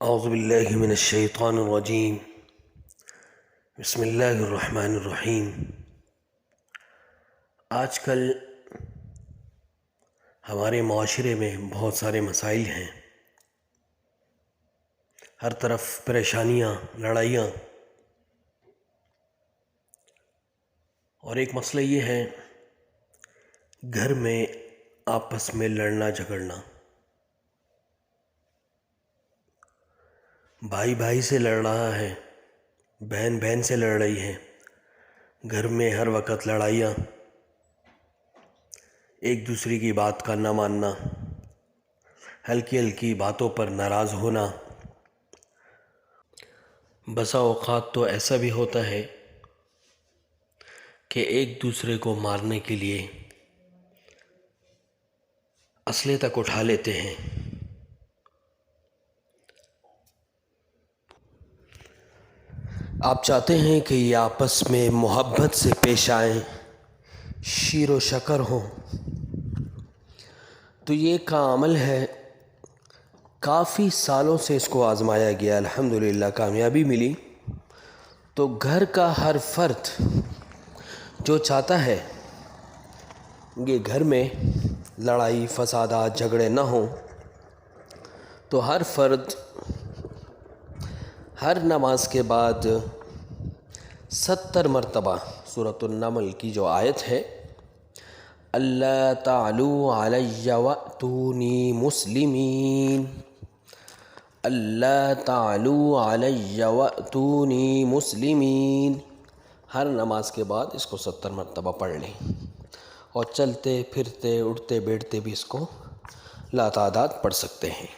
اعوذ باللہ من الشیطان الرجیم بسم اللہ الرحمن الرحیم۔ آج کل ہمارے معاشرے میں بہت سارے مسائل ہیں، ہر طرف پریشانیاں، لڑائیاں، اور ایک مسئلہ یہ ہے گھر میں آپس میں لڑنا جھگڑنا، بھائی بھائی سے لڑ رہا ہے، بہن بہن سے لڑ رہی ہے، گھر میں ہر وقت لڑائیاں، ایک دوسرے کی بات کا نہ ماننا، ہلکی ہلکی باتوں پر ناراض ہونا۔ بسا اوقات تو ایسا بھی ہوتا ہے کہ ایک دوسرے کو مارنے کے لیے اسلحے تک اٹھا لیتے ہیں۔ آپ چاہتے ہیں کہ یہ آپس میں محبت سے پیش آئیں، شیر و شکر ہوں، تو یہ کا عمل ہے، کافی سالوں سے اس کو آزمایا گیا، الحمدللہ کامیابی ملی۔ تو گھر کا ہر فرد جو چاہتا ہے کہ گھر میں لڑائی فسادات جھگڑے نہ ہوں، تو ہر فرد ہر نماز کے بعد 70 مرتبہ سورۃ النمل کی جو آیت ہے، اللہ تعلوا علی وأتونی مسلمین، اللہ تعلوا علی وأتونی مسلمین، ہر نماز کے بعد اس کو 70 مرتبہ پڑھ لیں، اور چلتے پھرتے اٹھتے بیٹھتے بھی اس کو لاتعداد پڑھ سکتے ہیں۔